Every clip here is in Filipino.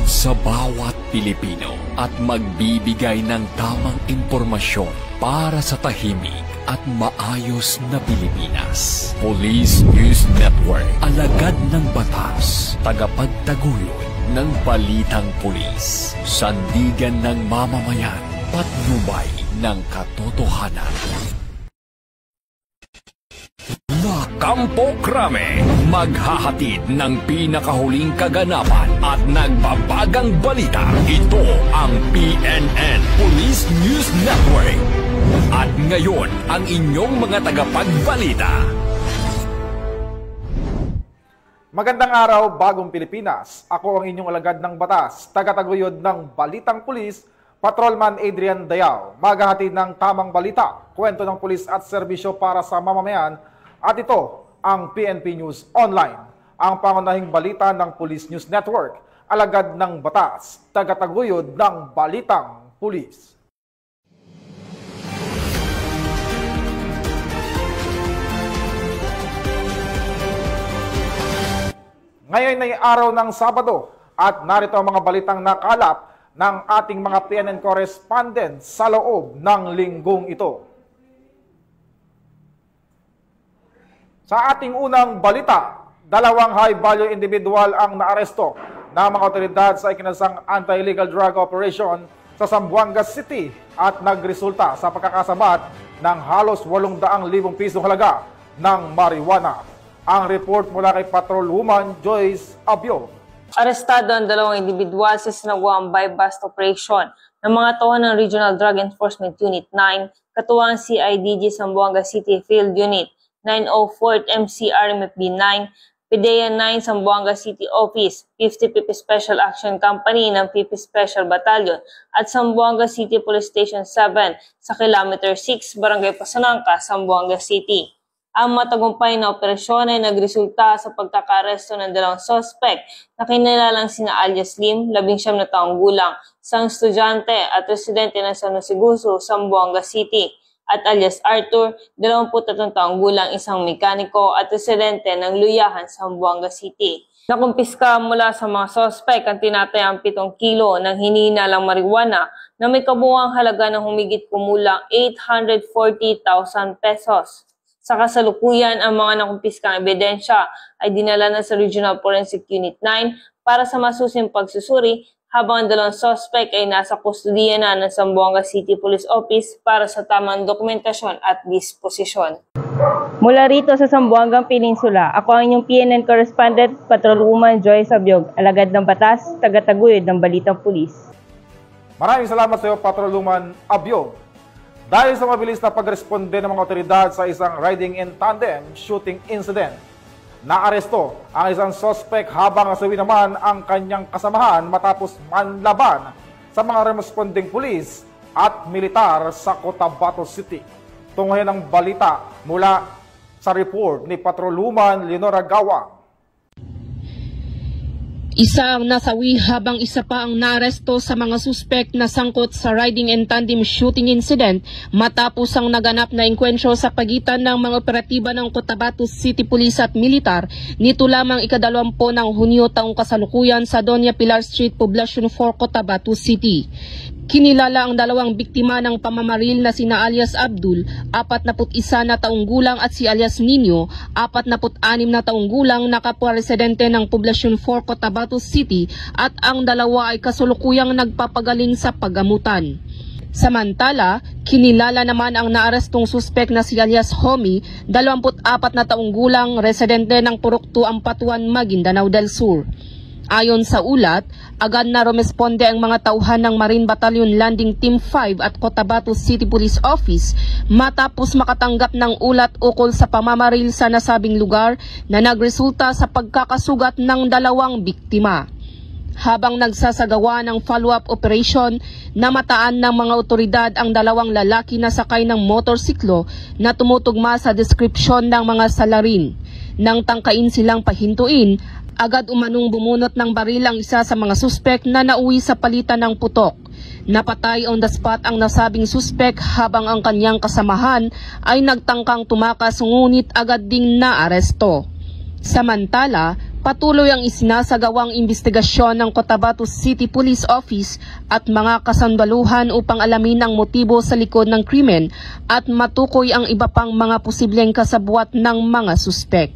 lingkod sa bawat Pilipino at magbibigay ng tamang impormasyon para sa tahimik at maayos na Pilipinas. Police News Network, alagad ng batas, tagapagtaguyod ng balitang pulis, sandigan ng mamamayan, patnubay ng katotohanan. Kampo Krame, maghahatid ng pinakahuling kaganapan at nagbabagang balita. Ito ang PNN Police News Network. At ngayon, ang inyong mga tagapagbalita. Magandang araw, bagong Pilipinas. Ako ang inyong alagad ng batas, tagataguyod ng Balitang Pulis, Patrolman Adrian Dayao. Maghahatid ng tamang balita, kwento ng pulis at serbisyo para sa mamamayan. At ito ang PNP News Online, ang pangunahing balita ng Police News Network, alagad ng batas, tagataguyod ng Balitang Pulis. Ngayon ay araw ng Sabado at narito ang mga balitang nakalap ng ating mga PNN correspondents sa loob ng linggong ito. Sa ating unang balita, dalawang high-value individual ang naaresto ng mga otoridad sa ikinasang anti-illegal drug operation sa Zamboanga City at nagresulta sa pagkakasabat ng halos 800,000 pisong halaga ng marijuana. Ang report mula kay Patrolwoman Joyce Abio. Arestado ang dalawang individual sa sinagawang buy-bust operation ng mga tauhan ng Regional Drug Enforcement Unit 9, katuwang CIDG Zamboanga City Field Unit 904th MCRMFB 9, PDEA 9 Zamboanga City Office, 50th Special Action Company ng 50th Special Battalion at Zamboanga City Police Station 7 sa Kilometer 6, Barangay Pasanangka, Zamboanga City. Ang matagumpay na operasyon ay nagresulta sa pagkakaresto ng dalawang suspect na kinilalang sina alias Lim, 19 na taong gulang, isang estudyante at residente ng San Jose Guso, Zamboanga City, at alias Arthur, 23 taong gulang, isang mekaniko at residente ng Luyahan, Zamboanga City. Nakumpiska mula sa mga suspect ang tinatayang 7 kilo ng hinihinalang marijuana na may kabuuang halaga ng humigit kumulang 840,000 pesos. Sa kasalukuyan, ang mga nakumpiskang ebidensya ay dinala na sa Regional Forensic Unit 9 para sa masusing pagsusuri, habang ang dalawang suspect ay nasa kustudiya na ng Zamboanga City Police Office para sa tamang dokumentasyon at disposisyon. Mula rito sa Zamboanga Peninsula, ako ang inyong PNN correspondent, Patrolwoman Joyce Abiog, alagad ng batas, tagataguyod ng Balitang Pulis. Maraming salamat sa iyo, Patrolwoman Abiog. Dahil sa mabilis na pagresponde ng mga otoridad sa isang riding in tandem shooting incident, naaresto ang isang suspect habang nasawi naman ang kanyang kasamahan matapos manlaban sa mga responding pulis at militar sa Cotabato City. Tunghayan ang balita mula sa report ni Patrolwoman Leonora Gawang. Isa ang nasawi habang isa pa ang naaresto sa mga suspect na sangkot sa riding and tandem shooting incident matapos ang naganap na engkwentro sa pagitan ng mga operatiba ng Cotabato City Police at Militar nito lamang ika-20 ng Hunyo taong kasalukuyan sa Doña Pilar Street, Poblacion 4, Cotabato City. Kinilala ang dalawang biktima ng pamamaril na sina alias Abdul, 41 na taong gulang at si alias Nino, 46 na taong gulang na kapwa residente ng Poblacion 4, Cotabato City at ang dalawa ay kasulukuyang nagpapagaling sa paggamutan. Samantala, kinilala naman ang naarestong suspek na si alias Homie, 24 na taong gulang, residente ng Purok 2, Ampatuan, Maguindanao del Sur. Ayon sa ulat, agad na rumesponde ang mga tauhan ng Marine Battalion Landing Team 5 at Cotabato City Police Office matapos makatanggap ng ulat ukol sa pamamaril sa nasabing lugar na nagresulta sa pagkakasugat ng dalawang biktima. Habang nagsasagawa ng follow-up operation, namataan ng mga otoridad ang dalawang lalaki na sakay ng motorsiklo na tumutugma sa deskripsyon ng mga salarin. Nang tangkain silang pahintuin, agad umanong bumunot ng baril ang isa sa mga suspek na nauwi sa palitan ng putok. Napatay on the spot ang nasabing suspek habang ang kanyang kasamahan ay nagtangkang tumakas ngunit agad ding naaresto. Samantala, patuloy ang isinasagawang investigasyon ng Cotabato City Police Office at mga kasandaluhan upang alamin ang motibo sa likod ng krimen at matukoy ang iba pang mga posibleng kasabwat ng mga suspek.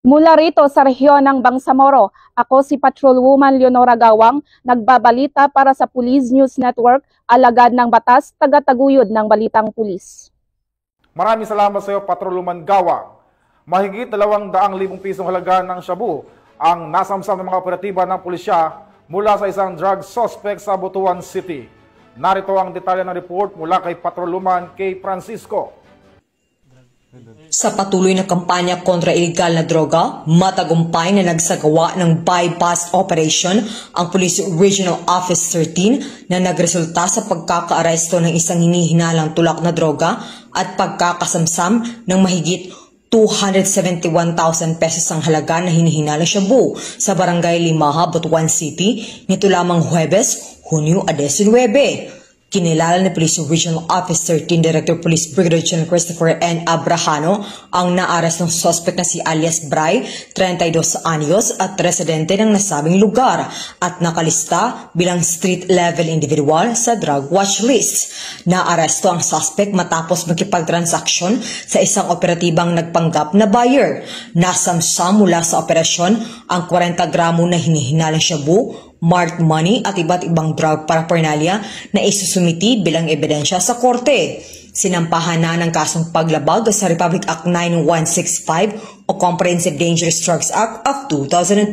Mula rito sa rehiyon ng Bangsamoro, ako si Patrolwoman Leonora Gawang, nagbabalita para sa Police News Network, alagad ng batas, taga-taguyod ng Balitang Pulis. Maraming salamat sa iyo, Patrolwoman Gawang. Mahigit 200,000 pisong halaga ng shabu ang nasamsam ng mga operatiba ng pulisya mula sa isang drug suspect sa Butuan City. Narito ang detalye ng report mula kay Patrolwoman K. Francisco. Sa patuloy na kampanya kontra ilegal na droga, matagumpay na nagsagawa ng bypass operation ang Police Regional Office 13 na nagresulta sa pagkakaaresto ng isang hinihinalang tulak na droga at pagkakasamsam ng mahigit 271,000 pesos ang halaga na hinihinalang shabu sa Barangay Limaha, Butuan City nito lamang Huwebes, Hunyo 19. Kinilala ni Police Regional Office 13 Director Police Brigadier General Christopher N. Abrahano ang naaresto ng suspect na si alias Bray, 32 anyos at residente ng nasabing lugar at nakalista bilang street-level individual sa drug watch list. Naaresto ang suspect matapos makipagtransaksyon sa isang operatibang nagpanggap na buyer. Nasamsam mula sa operasyon ang 40 gramo na hinihinalang shabu, marked money at iba't ibang drug paraphernalia na isusumiti bilang ebidensya sa korte. Sinampahan na ng kasong paglabag sa Republic Act 9165 o Comprehensive Dangerous Drugs Act of 2002.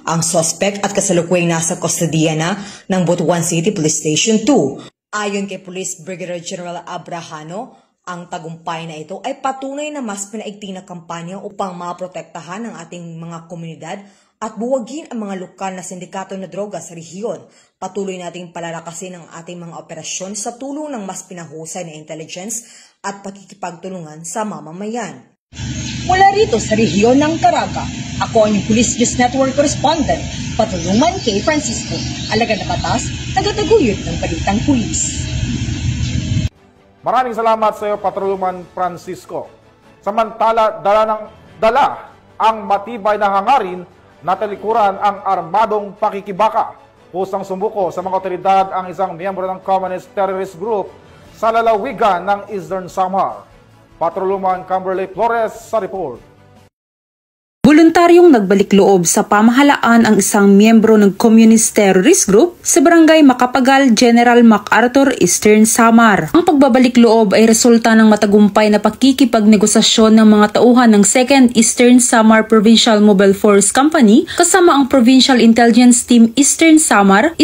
Ang suspect at kasalukuyang nasa kustodiya na ng Butuan City Police Station 2. Ayon kay Police Brigadier General Abrahano, ang tagumpay na ito ay patunay na mas pinaigting na kampanya upang maprotektahan ang ating mga komunidad at buwagin ang mga lokal na sindikato na droga sa rehiyon. Patuloy nating palalakasin ang ating mga operasyon sa tulong ng mas pinahusay na intelligence at pakikipagtulungan sa mamamayan. Mula rito sa rehiyon ng Caraga, ako ang Police News Network Correspondent, Patrolwoman K. Francisco, alagad na batas, taga-taguyod ng Balitang Pulis. Maraming salamat sa iyo, Patrolwoman Francisco. Samantala, dala ang matibay na hangarin na talikuran ang armadong pakikibaka. Pusang sumuko sa mga otoridad ang isang miyembro ng Communist Terrorist Group sa lalawigan ng Eastern Samar. Patrolwoman Kimberly Flores sa report. Voluntaryong nagbalik loob sa pamahalaan ang isang miyembro ng Communist Terrorist Group sa Barangay Makapagal, General MacArthur, Eastern Samar. Ang pagbabalik loob ay resulta ng matagumpay na pakikipagnegosasyon ng mga tauhan ng 2nd Eastern Samar Provincial Mobile Force Company kasama ang Provincial Intelligence Team Eastern Samar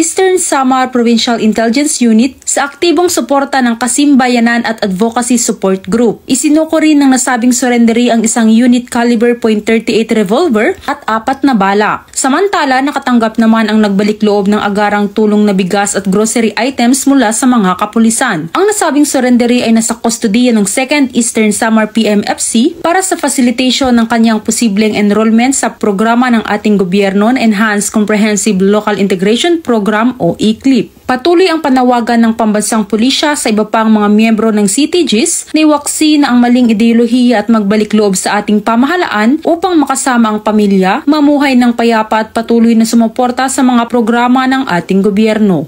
Provincial Intelligence Unit sa aktibong suporta ng Kasimbayanan at Advocacy Support Group. Isinuko rin ng nasabing surrendery ang isang unit caliber .38 revolver at 4 na bala. Samantala, nakatanggap naman ang nagbalik loob ng agarang tulong na bigas at grocery items mula sa mga kapulisan. Ang nasabing surrendery ay nasa kustodiya ng 2nd Eastern Samar PMFC para sa facilitation ng kanyang posibleng enrollment sa programa ng ating gobyerno na Enhanced Comprehensive Local Integration Program o ECLIP. Patuloy ang panawagan ng pambansang pulisya sa iba pang mga miyembro ng CTGs na iwaksi na ang maling ideolohiya at magbalik loob sa ating pamahalaan upang makasama ang pamilya, mamuhay ng payapa at patuloy na sumuporta sa mga programa ng ating gobyerno.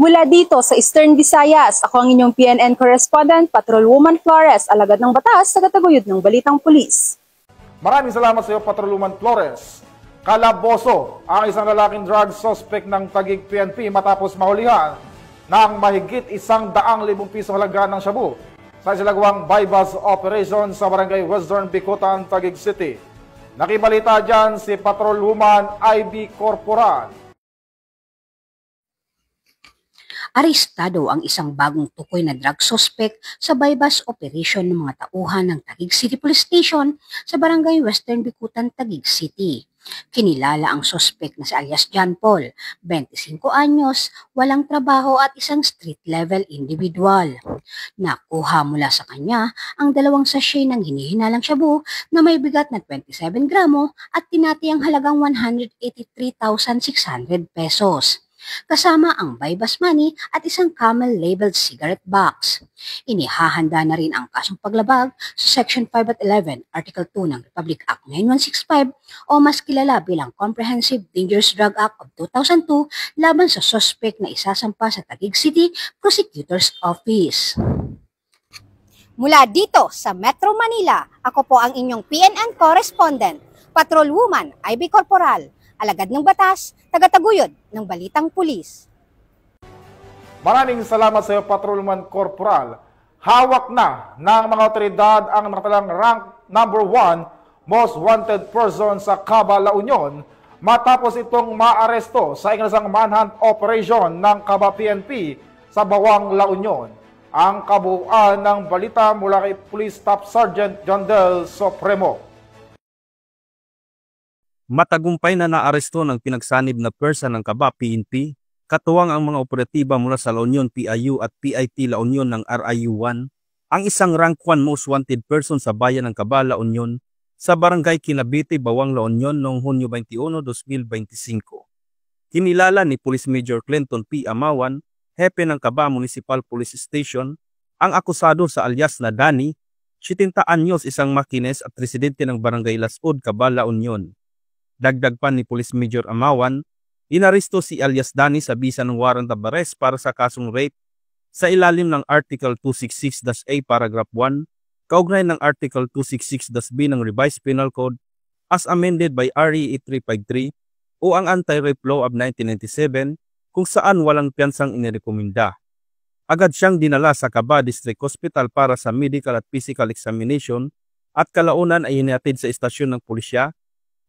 Mula dito sa Eastern Visayas, ako ang inyong PNN Correspondent, Patrolwoman Flores, alagad ng batas, taga-taguyod ng Balitang Pulis. Maraming salamat sa iyo, Patrolwoman Flores. Kalaboso ang isang lalaking drug suspect ng Taguig PNP matapos mahulihan ng mahigit 100,000 piso halaga ng shabu sa isinagawang bypass operation sa Barangay Western Bicutan, Taguig City. Nakibalita dyan si Patrolwoman IB Corporal. Arestado ang isang bagong tukoy na drug suspect sa bypass operation ng mga tauhan ng Taguig City Police Station sa Barangay Western Bicutan, Taguig City. Kinilala ang suspect na si alias John Paul, 25 anyos, walang trabaho at isang street-level individual. Nakuha mula sa kanya ang 2 sachet ng hinihinalang shabu na may bigat na 27 gramo at tinatayang halagang 183,600 pesos. kasama ang buy-bust money at isang camel-labeled cigarette box. Inihahanda na rin ang kasong paglabag sa Section 5 at 11, Article 2 ng Republic Act 9165 o mas kilala bilang Comprehensive Dangerous Drug Act of 2002 laban sa suspect na isasampa sa Taguig City Prosecutor's Office. Mula dito sa Metro Manila, ako po ang inyong PNN correspondent, Patrolwoman Ivy Corporal, alagad ng batas, tagataguyod ng balitang pulis. Maraming salamat sa iyo, Patrolman Corporal. Hawak na ng mga otoridad ang nakatalang rank number 1 most wanted person sa Caba, La Union matapos itong maaresto sa isang manhunt operation ng Caba PNP sa Bawang, La Union. Ang kabuuan ng balita mula kay Police Staff Sergeant John Del Supremo. Matagumpay na naaresto ng pinagsanib na pwersa ng Caba PNP, katuwang ang mga operatiba mula sa La Union PIU at PIT La Union ng RIU-1, ang isang rank 1 most wanted person sa bayan ng Caba, La Union, sa barangay Kinabite, Bawang, La Union noong Hunyo 21, 2025. Kinilala ni Police Major Clinton P. Amawan, hepe ng Caba Municipal Police Station, ang akusado sa alias na Dani, 70 anyos, isang makines at residente ng barangay Lasud, Caba, La Union. Dagdag pa ni Police Major Amawan, inaresto si alias Dani sa bisa ng warrant of arrest para sa kasong rape sa ilalim ng Article 266-A Paragraph 1, kaugnay ng Article 266-B ng Revised Penal Code as amended by RA 8353 o ang Anti-Rape Law of 1997, kung saan walang piyansang inirekomenda. Agad siyang dinala sa Caba District Hospital para sa medical at physical examination at kalaunan ay hinihatid sa istasyon ng pulisya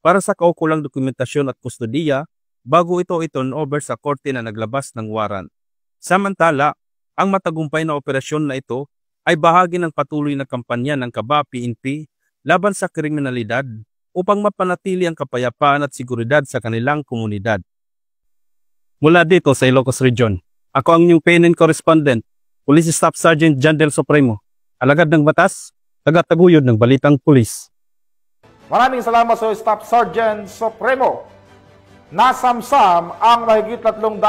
para sa kaukulang dokumentasyon at kustodiya bago ito i-turnover sa korte na naglabas ng warrant. Samantala, ang matagumpay na operasyon na ito ay bahagi ng patuloy na kampanya ng Caba PNP laban sa kriminalidad upang mapanatili ang kapayapaan at seguridad sa kanilang komunidad. Mula dito sa Ilocos Region, ako ang inyong PNN correspondent, Police Staff Sergeant John Del Supremo, alagad ng batas, tagataguyod ng balitang pulis. Maraming salamat sa Staff Sergeant Supremo. Nasamsam ang mahigit 300,000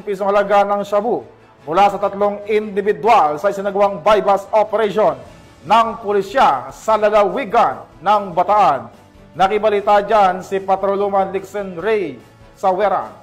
pisong halaga ng shabu mula sa 3 individual sa isinagawang buy-bust operation ng pulisya sa lalawigan ng Bataan. Nakibalita dyan si Patrolwoman Lixen Ray Saweran.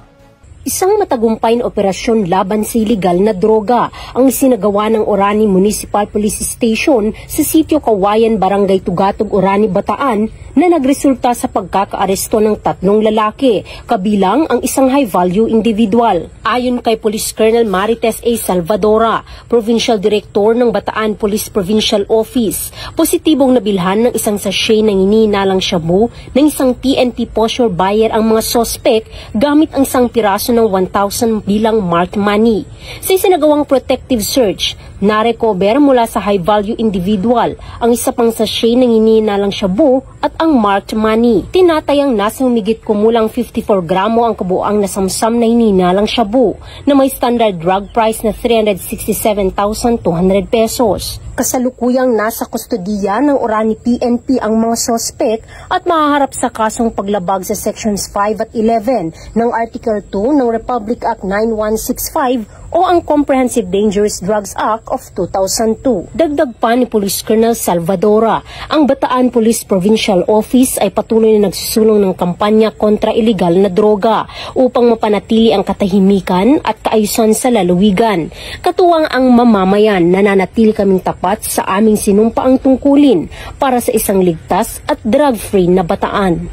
Isang matagumpay na operasyon laban sa iligal na droga ang isinagawa ng Orani Municipal Police Station sa Sitio Kawayan, Barangay Tugatog, Orani, Bataan na nagresulta sa pagkakaaresto ng 3 lalaki, kabilang ang isang high-value individual. Ayon kay Police Colonel Marites A. Salvadora, Provincial Director ng Bataan Police Provincial Office, positibong nabilhan ng isang sachet ng ininalang shabu ng isang PNP posture buyer ang mga sospek gamit ang isang piraso ng 1,000 bilang marked money. Sa isinagawang protective search, narecover mula sa high-value individual ang isa pang sachet ng ininalang shabu at ang marked money. Tinatayang nasa humigit kumulang 54 gramo ang kabuang nasamsam na hininalang shabu na may standard drug price na 367,200 pesos. Kasalukuyang nasa kustodiya ng Orani PNP ang mga sospek at mahaharap sa kasong paglabag sa Sections 5 at 11 ng Article 2 ng Republic Act 9165 o ang Comprehensive Dangerous Drugs Act of 2002. Dagdag pa ni Police Colonel Salvadora, ang Bataan Police Provincial Office ay patuloy na nagsusulong ng kampanya kontra iligal na droga upang mapanatili ang katahimikan at kaayusan sa lalawigan. Katuwang ang mamamayan, nananatili kaming tapat sa aming sinumpaang tungkulin para sa isang ligtas at drug-free na Bataan.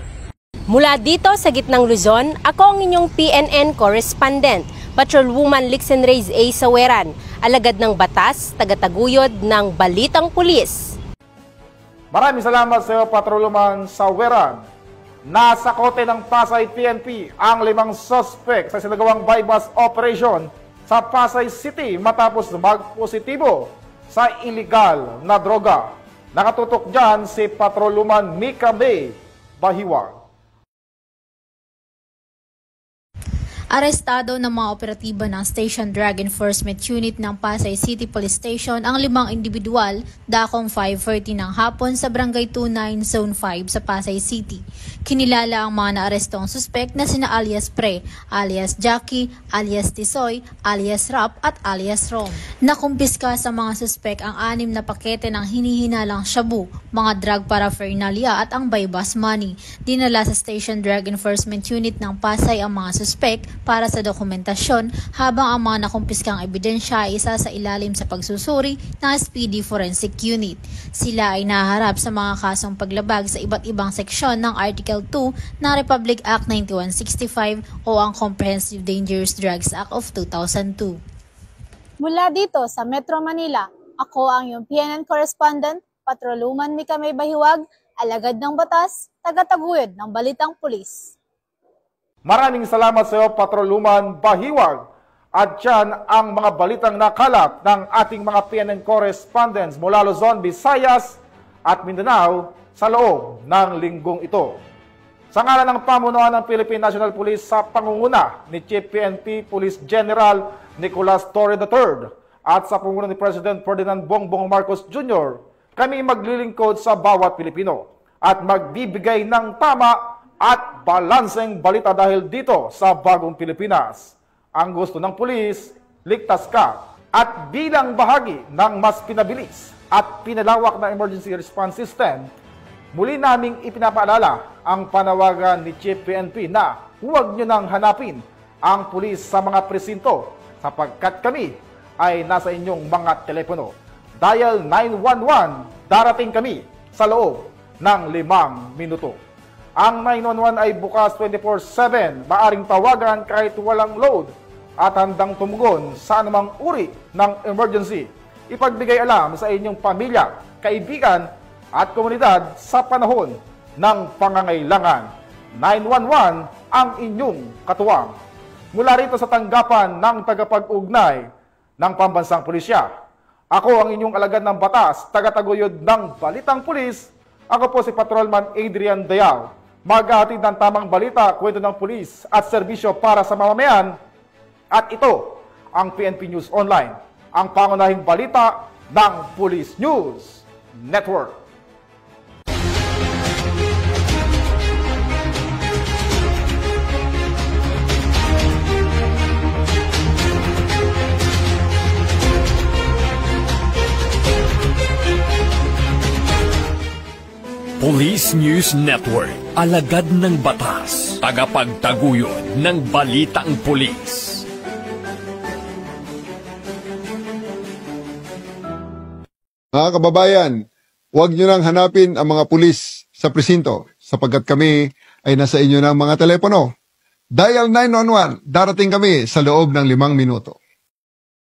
Mula dito sa gitnang Luzon, ako ang inyong PNN correspondent, Patrolwoman Lixen Reyes A. Saweran, alagad ng batas, tagataguyod ng balitang pulis. Maraming salamat sa iyo, Patrolwoman Saweran. Nasa kote ng Pasay PNP ang 5 suspect sa sinagawang buy-bust operation sa Pasay City matapos magpositibo sa illegal na droga. Nakatutok dyan si Patrolwoman Mika May Bahiwag. Arestado ng mga operatiba ng Station Drug Enforcement Unit ng Pasay City Police Station ang 5 individual dakong 5:30 ng hapon sa Barangay 29 Zone 5 sa Pasay City. Kinilala ang mga naarestong suspect na sina alias Pre, alias Jackie, alias Tisoy, alias Rap at alias Rom. Nakumpiska sa mga suspect ang 6 na pakete ng hinihinalang shabu, mga drug paraphernalia at ang buy-bus money. Dinala sa Station Drug Enforcement Unit ng Pasay ang mga suspect para sa dokumentasyon habang ang mga nakumpiskang ebidensya ay isa sa ilalim sa pagsusuri ng SPD Forensic Unit. Sila ay naharap sa mga kasong paglabag sa iba't ibang seksyon ng Article 2 ng Republic Act 9165 o ang Comprehensive Dangerous Drugs Act of 2002. Mula dito sa Metro Manila, ako ang iyong PNN correspondent, Patroluman Mika May Bahiwag, alagad ng batas, tagataguyod ng Balitang Pulis. Maraming salamat sa iyo, Patroluman Bahiwag. At yan ang mga balitang nakalap ng ating mga PNN correspondents mula Luzon, Visayas at Mindanao sa loob ng linggong ito. Sa ngalan ng pamunuan ng Philippine National Police sa pangunguna ni Chief PNP Police General Nicolas Torre III at sa pangunguna ni President Ferdinand Bongbong Marcos Jr., kami maglilingkod sa bawat Pilipino at magbibigay ng tama at balanseng balita dahil dito sa bagong Pilipinas. Ang gusto ng pulis, ligtas ka. At bilang bahagi ng mas pinabilis at pinalawak na emergency response system, muli naming ipinapaalala ang panawagan ni Chief PNP na huwag nyo nang hanapin ang pulis sa mga presinto sapagkat kami ay nasa inyong mga telepono. Dial 911, darating kami sa loob ng 5 minuto. Ang 911 ay bukas 24/7, maaring tawagan kahit walang load at handang tumugon sa anumang uri ng emergency. Ipagbigay alam sa inyong pamilya, kaibigan at komunidad sa panahon ng pangangailangan. 911 ang inyong katuwang. Mula rito sa tanggapan ng tagapag-ugnay ng Pambansang Pulisya, ako ang inyong alagad ng batas, tagataguyod ng Balitang Pulis. Ako po si Patrolman Adrian Dayal. Maghahatid ng tamang balita, kwento ng pulis at serbisyo para sa mamamayan. At ito ang PNP News Online, ang pangunahing balita ng Police News Network. Police News Network, alagad ng batas, tagapagtaguyod ng balitang pulis. Mga kababayan, huwag nyo nang hanapin ang mga pulis sa presinto sapagkat kami ay nasa inyo ng mga telepono. Dial 911, darating kami sa loob ng 5 minuto.